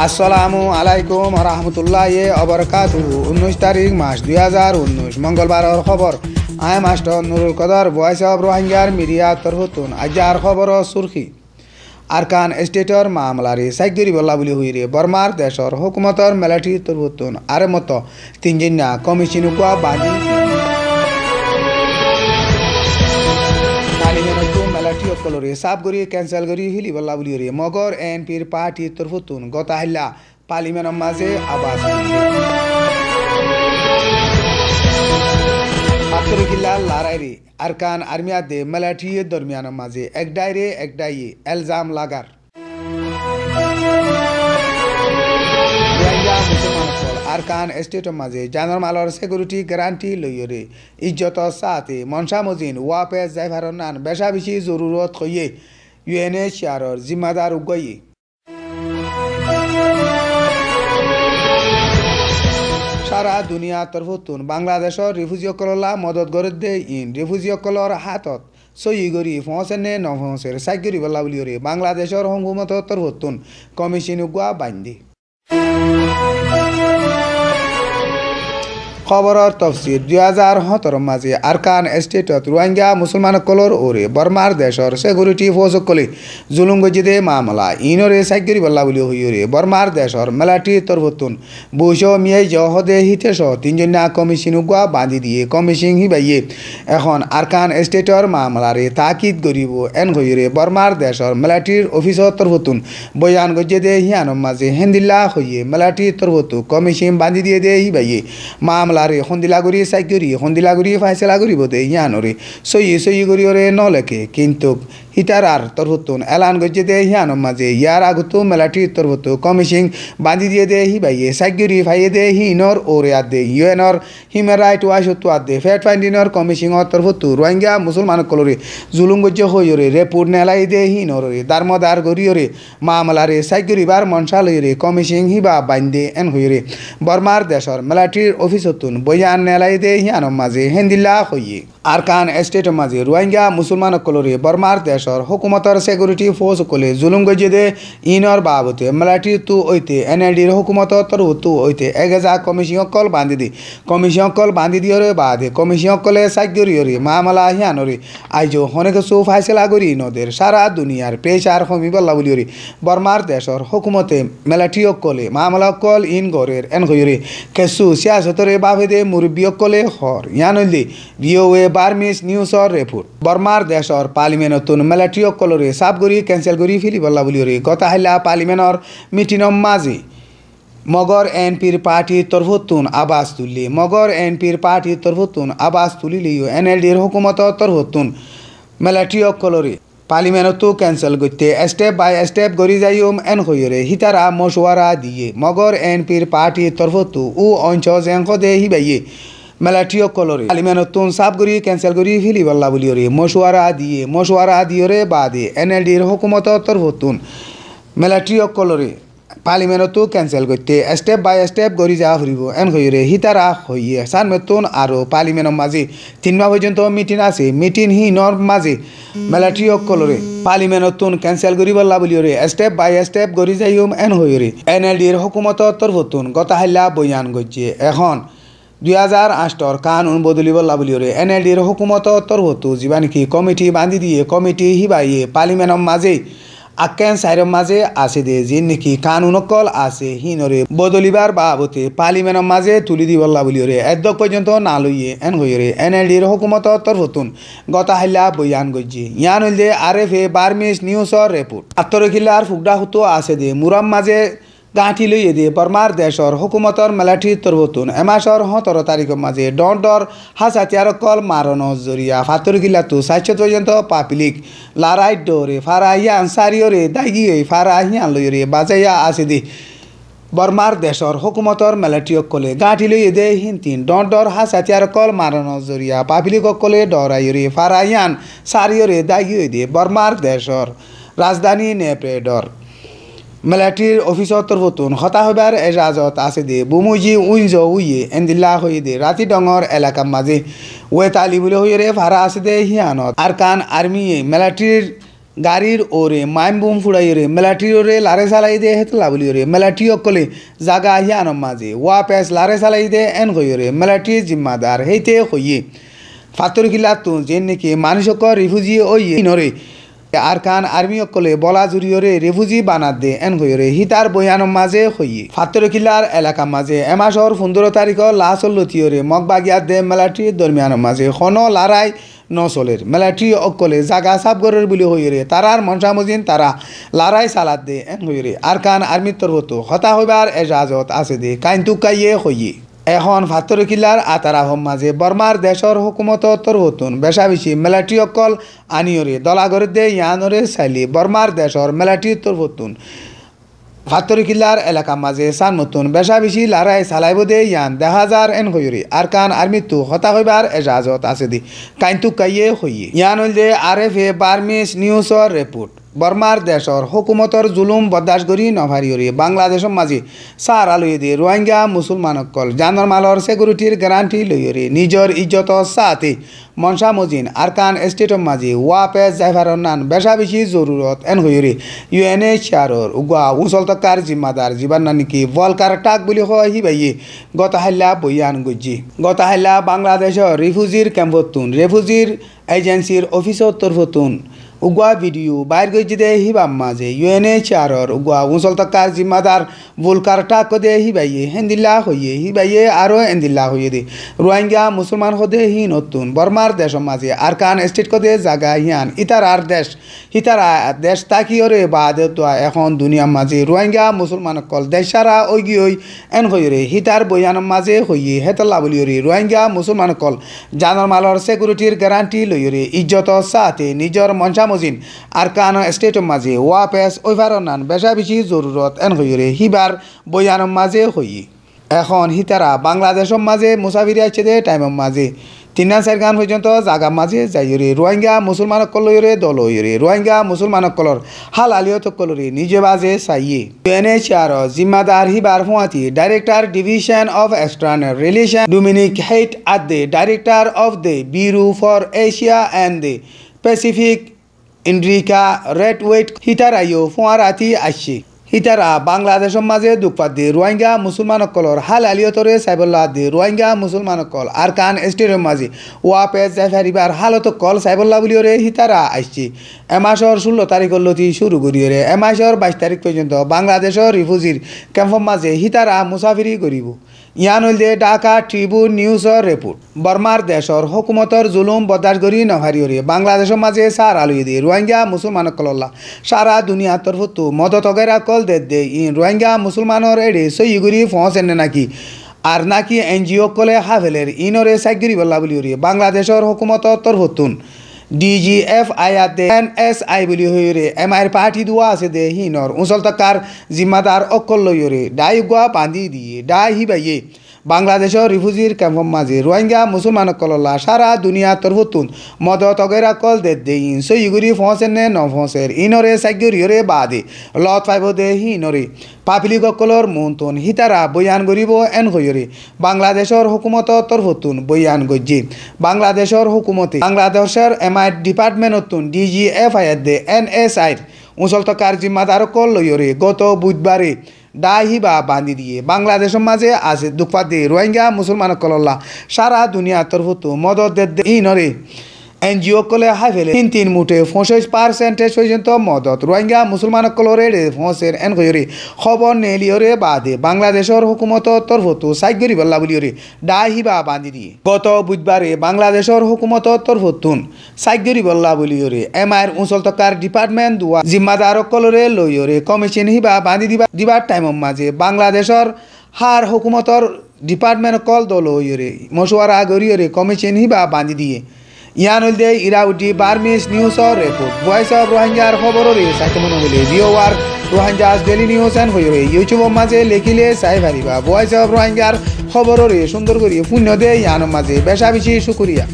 আসসালামু আলাইকুম রহমতুল্লাহ অবরকাতুহু 19 তারিখ মাস 2019 মঙ্গলবারের খবর আই মাস্টার নুরুল কদর ভয়েস অব রোহিঙ্গার মিডিয়া তরফতুন আজার খবর সুরখি আরকান স্টেটর মামলারে সাইগরি বল্লা বলি হইরে বর্মার দেশর হুকুমতর মেলাটি তরফতুন আরে মত তিনজনা কমিশন কোয়া বাদি মেলাটি অকলরে সাফ করি ক্যান্সেল করি হিলি বল্লা বলি হইরে মগর এনপির পার্টি তরফতুন গতাহিল্লা পার্লিমেন্টের মাঝে আবাস কিল্লা লারাইরে আরকান আর্মিয়া দে মেলাটি দরমিয়ান মাঝে এক ডাইয়ে এলজাম লাগার আরকান স্টেটের মাঝে জানার মালর সিকিউরিটি গ্যারান্টি লইরে ইজ্জত সাথে মনসা মজিন ওয়াপেস যাইভার নান বেশা বেশি জরুরত হইয়ে ইউএনএইচসিআরর জিম্মাদার উগয়ে সারা দুনিয়া তরফতুন বাংলাদেশের রিফিউজিসকললা মদত করে দে ইন রিফিউজিসকলর হাতত সই গরি ফসেনে নফসের সাইগরি বল্লা বলিরে বাংলাদেশের হুকুমত তরফতুন কমিশন গুয়া বান্ধি খবরের তফসিল 2017 মাঝে আরকান স্টেটত রোহিঙ্গা মুসলমান কলর ওরে বর্মার দেশর সিকিউরিটি ফোর্স কলে জুলুম গজিদে মামলা ইনরে সাইগরি বল্লা বলি হইরে বর্মার দেশর মেলাটি তরফতুন বৈশ মিয়াই জহদে হিতেশ তিনজনা কমিশন গুয়া বাঁধি দিয়ে কমিশন হিবাইয়ে এখন আরকান স্টেটর মামলারে তাকিদ করিব এন হইরে বর্মার দেশর মেলাটির অফিসর তরফতুন বয়ান গজিদে হিয়ান মাঝে হেন্দিল্লা হইয়ে মেলাটি তরফতু কমিশন বাঁধি দিয়ে দে হিবাইয়ে মামলা হন্দিলাগুড়ি সাইগরি হন্দিলাগুড়ি ফাইসলা করিব দে ইয়ানরে সই করি ওরে নলেকে কিন্তু হিতারার তরফতুন এলান গজে দে হিয়ান মাঝে ইয়ার আগতো মেলাটি তরফতু কমিশন বাঁধি দিয়ে দে হিবাইয়ে সাইগরি ফাইয়ে দে হিনর ওরে আদে ইউএনর হিউম্যান রাইট ওয়াচ তো আদে ফ্যাট ফাইন্ডিনর কমিশনের তরফতু রোহিঙ্গা মুসলমান কলরে জুলুম গজে হইরে রেপুর নেলাই দে হিনরে দারমদার গরিয়রে মামলারে সাইগরি বার মনসা লইরে কমিশন হিবা বান্ধে এন হইরে বর্মার দেশর মেলাটির অফিসতুন বয়ান নেলাই দে হিয়ান মাঝে হেন্দিল্লা হইয়ে আরকান স্টেটের মাঝে রোহিঙ্গা মুসলমান কলরে বর্মার দেশর হুকুমতর সিকিউরিটি ফোর্স কলে জুলুম গজে দে ইনর বাবতে মেলাটি তু ওইতে এনএলডির হুকুমত তরু তু ওইতে এগেজা কমিশন কল বান্ধি দি কমিশন কল বান্ধি দিয়রে বাদে কমিশন কলে সাইগরিয়রে মামলা হিয়ানরে আইজো হনেক সু ফাইসলা করি নদের সারা দুনিয়ার পেশার হমি বল্লা বলিয়রে বর্মার দেশর হুকুমতে মেলাটি কলে মামলা কল ইন গরের এন হইরে কেসু সিয়াসতরে বাবে দে মুরব্বী কলে হর ইয়ানলে ভিওএ বার্মিস নিউজর রিপোর্ট বর্মার দেশর পার্লিমেন্টতুন মেলাটি কলরে সাফ করি ক্যান্সেল করি ফিলি বল্লা বলিয়রে গতাহিল্লা পার্লিমেন্টর মিটিংর মাঝে মগর এনপির পার্টি তরফতুন আবাস তুললে মগর এনপির পার্টি তরফতুন আবাস তুলিলেও এনএলডির হুকুমত তরফতুন মেলাটি কলরে পার্লিমেন্টতো ক্যান্সেল করতে স্টেপ বাই স্টেপ গড়ি যাইম এন হইরে হিতারা মশওয়ারা দিয়ে মগর এনপির পার্টি তরফতু ও অঞ্চ জেঙ্ক দে হিবাইয়ে মেলাটি কলরে পার্লিমেন্টতুন সাফ করি ক্যান্সেল করি ফিলি বল্লা বলিয়রে মশওয়ারা দিয়রে বাদে এনএলডির হুকুমত তরফতুন মেলাটি কলরে পার্লিমেন্টতো ক্যান্সেল করতে স্টেপ বাই স্টেপ গড়ি যাওয়া ফুরিব এন হইরে হিতারা হইয়ে সানমেতুন আর পার্লিমেন্টের মাঝে 3 মাহ পর্যন্ত মিটিং আছে মিটিং হিনর মাঝে মেলাটি কলরে পার্লিমেন্টতুন ক্যান্সেল করি বল্লা বলিয়রে স্টেপ বাই স্টেপ গড়ি যাইম এন হইরে এনএলডির হুকুমত তরফতুন গতাহিল্লা বয়ান গজ্জে এখন 2008 কানুন বদলি বল্লা বলিয়রে এনএলডির হুকুমত তরফতু যা নাকি কমিটি বাঁধি দিয়ে কমিটি হিবাইয়ে পার্লিমেন্টের মাঝে আক্যান সাইরের মাঝে আছে দে যে নাকি কানুন কল আছে হিনরে বদলিবার বাবতে পার্লিমেন্টের মাঝে তুলি দি বল্লা বলিয়রে এদ্যক পর্যন্ত না লইয়ে এন হইরে এনএলডির হুকুমত তরফতুন গতাহিল্লা বয়ান গজ্জে ইয়ান হইলে আরএফএ বার্মিস নিউজর রিপোর্ট আত্তরখিল্লার ফুকডা হুতো আছে দে মুরাম মাঝে গাঁঠি লইয়ে দিয়ে বর্মার দেশর হুকুমতর মেলাটি তরফতুন এমাসর 17 তারিখের মাঝে ডর হাসাতিয়ার কল মারণ জরিয়া ফাতরগিলাতো 60 পর্যন্ত পাবলিক লারাই ডরে ফারাহিয়ান সারিয়রে দাগিয়ে ফারাহিয়ান লইরে বাজাইয়া আছে দি বর্মার দেশর হুকুমতর মেলাটি কলে গাঁঠি লইয়ে দে হিন্তিন ডর হাসাতিয়ার কল মারণ জরিয়া পাবলিক কলে ডরাইরে ফারাহিয়ান সারিয়রে দাগিয়ে দিয়ে বর্মার দেশর রাজধানী নেপেডর মেলাটির অফিসর তরফতুন হতা হবার এজাজত আছে দে বুমুজি উইঞ্জ উইয়ে এন্দিল্লা হয়ে দে রাতি ডঙর এলাকার মাঝে ওয়ে তালি বলে হয়ে রে ভাড়া আছে দে হিয়ানত আরকান আর্মি মেলাটির গাড়ির ওরে মাইম বুম ফুড়াই রে মেলাটির ওরে লারে চালাই দে হেতলা বলি রে মেলাটি অকলে জাগা আহিয়ানোর মাঝে ওয়া পেস লারে চালাই দে এন কই রে মেলাটির জিম্মাদার হেইতে কইয়ে ফাতর কিলা তো যে নাকি মানুষক রিফিউজি ওই নরে আরকান আর্মি অকলে বলা জুড়িয়রে রেফুজি বানাত দে এন কইরে হিতার বয়ানোর মাঝে হইয়ে ফাতর কিলার এলাকা মাঝে এমাসর 15 তারিখ লাসল লতিয়রে মগবাগিয়াত দে মেলাটি দরমিয়ানোর মাঝে খন লড়াই নচলের মেলাটি অকলে জাগা সাবগরের বলি হইরে তারার মনসামজিন তারা লড়াই চালাত দে এন কইরে আরকান আর্মির তরফত হতা হইবার এজাজত আছে দে কাইন্তু কাইয়ে হইয়ে এখন ফাতর কিলার আতারাহম মাঝে বর্মার দেশর হুকুমতর তরফতুন বেশা বেশি মেলাটি অকল আনিয়রে দলাগর দে ইয়ানরে চাইলি বর্মার দেশর মেলাটির তরফতুন ফাতর কিলার এলাকা মাঝে সান মতন বেশা বেশি লড়াই চালাইব দে ইয়ান 10,000 এন হইরে আরকান আর্মির তো হতা হইবার এজাজত আছে দি কাইন্তু কাইয়ে হইয়ে ইয়ান হইল দে RFA বার্মিস নিউজর রিপোর্ট বর্মার দেশর হুকুমতর জুলুম বরদাস্ত করি নভারিয়রে বাংলাদেশের মাঝে সার আলুয়ে দিয়ে রোহিঙ্গা মুসলমানকল জানর মালর সিকিউরিটির গ্যারান্টি লইরে নিজের ইজ্জত সাথে মনসা মজিন আরকান স্টেটের মাঝে ওয়াপেস জাইভারর নান বেশা বেশি জরুরত এন হইরে UNHCRর উগা উসল তকার জিম্মাদার জীবন নাকি ভলকার টাক বলি হয় হিবাইয়ে গত হাল্লা বইয়ান গজ্জি গত হাল্লা বাংলাদেশের রিফিউজির ক্যাম্পতুন রিফিউজির এজেন্সির অফিসর তরফতুন উগা ভিডিও বাইর গজ্জি দে হিবাম মাঝে UNHCRর উগা উসল তকার জিম্মাদার ভলকার টাক দে হিবাইয়ে হেন্দিল্লা হইয়ে হিবাইয়ে আরো হেন্দিল্লা হইয়ে দে রোহিঙ্গা মুসলমান হদে হি নতুন বর্মার দেশের মাঝে আরকান স্টেট কদে জাগা হিয়ান ইতারার দেশ হিতারা দেশ তাকিয়রে বাদ এখন দুনিয়ার মাঝে রোহিঙ্গা মুসলমান কল দেশারা ওইগি ওই এন হইরে হিতার বয়ানের মাঝে হইয়ে হেতলা বলিয়রে রোহিঙ্গা মুসলমান কল জানর মালর সিকিউরিটির গ্যারান্টি লইরে ইজ্জত সাথে নিজের মনসা মজিন আরকান স্টেটের মাঝে ওয়াপেস ওইভার নান বেশা বেশি জরুরত এন হইরে হিবার বয়ানের মাঝে হইয়ে এখন হিতারা বাংলাদেশের মাঝে মুসাফিরি আছে দে টাইমের মাঝে 3-4 গান পর্যন্ত জাগা মাঝে যাইরে রোহিঙ্গা মুসলমানকল লইরে দল হইরে রোহিঙ্গা মুসলমানকলর হাল আলিয়ত কলরে নিজে বাজে চাইয়ে UNHCR জিম্মাদার হিবার ফুয়াতি director division of external relation Dominic Hyde at the director of the Bureau for Asia and the Pacific ইন্দ্রিকা রেডওয়েট হিতারাইও ফুয়ারাতি আসছে হিতারা বাংলাদেশের মাঝে দুঃখপাত দিয়ে রোহিঙ্গা মুসলমানকলর হাল আলিয়তরে সাইবুল্লাহ দিয়ে রোহিঙ্গা মুসলমানকল আরকান স্টেটের মাঝে ওয়াপেস জাইফারিবার হালত কল সাইবুল্লাহ বলিওরে হিতারা আসছে এমাসর 16 তারিখ লতি শুরু করিয়ে এমাসর 22 তারিখ পর্যন্ত বাংলাদেশের রিফিউজির ক্যাম্পর মাঝে হিতারা মুসাফিরি করিব ইয়ান হইল দে ঢাকা ট্রিবিউন নিউজর রিপোর্ট বর্মার দেশর হুকুমতর জুলুম বরদাস্ত করি নভারিয়রে বাংলাদেশের মাঝে সার আলুয়ে দিয়ে রোহিঙ্গা মুসলমানকল্লা সারা দুনিয়ার তরফত মদত অগেরা কল দে ইন রোহিঙ্গা মুসলমানের এড়ে সইগুড়ি পৌঁছেন নাকি আর নাকি NGO কলে হাভেলের ইনরে সাইগিরি বল্লা বলিওরে বাংলাদেশের হুকুমতর তরফতুন DGFI দে NSI বলি হইরে MIর পার্টি দুয়া আছে দে হিনর উসল তকার জিম্মাদার অকল লইরে ডাই গুয়া বান্ধি দিয়ে ডাই হিবাইয়ে বাংলাদেশের রিফিউজির ক্যাম্পর মাঝে রোহিঙ্গা মুসলমানকল্লা সারা দুনিয়া তরফতুন মদত অগেরা কল দে ইন সইগুড়ি ফসেন নে ন ফসের ইনরে সাইগিরিয়রে বাদে লত পাইব দে হিনরে পাপিলিককলর মন্তন হিতারা বয়ান গরিব এন হইরে বাংলাদেশের হুকুমতর তরফতুন বয়ান গজ্জি বাংলাদেশের হুকুমতে বাংলাদেশের MI ডিপার্টমেন্টতুন DGFI দে NSIর উসল তকার জিম্মাদার কল লইরে গত বুধবারে ডাহিবা বান্ধি দিয়ে বাংলাদেশের মাঝে আছে দুঃখপাত দিয়ে রোহিঙ্গা মুসলমানকল্লা সারা দুনিয়ার তরফত মদত দে ইনরে NGO কলে হাইফেলে 3 মুঠে 65% পর্যন্ত মদত রোহিঙ্গা মুসলমানকলরে ফসের এন কইরে খবর নেলিয়রে বাদে বাংলাদেশের হুকুমতর তরফত সাইগরি বল্লা বলিয়রে ডাহিবা বান্ধি দিয়ে গত বুধবারে বাংলাদেশের হুকুমতর তরফতুন সাইগরি বল্লা বলিয়রে MIর উসল তকার ডিপার্টমেন্ট দুয়া জিম্মাদার কলরে লইয়রে কমিশন হিবা বান্ধি দিবার টাইমের মাঝে বাংলাদেশের হার হুকুমতর ডিপার্টমেন্ট কল দল হইরে মশওয়ারা গরিয়রে কমিশন হিবা বান্ধি দিয়ে ইয়ান হইল দে ইরাউডি বার্মিস নিউজর রিপোর্ট ভয়েস অফ রোহিঙ্গার খবররে সাইতমন বলে ভিওয়ার রোহিঙ্গাস ডেইলি নিউজ এন্ড হইরে ইউটিউবের মাঝে লেখিলে চাই পারিবা ভয়েস অফ রোহিঙ্গার খবররে সুন্দর করি পুণ্য দে ইয়ান মাঝে বেশা বেশি শুকরিয়া।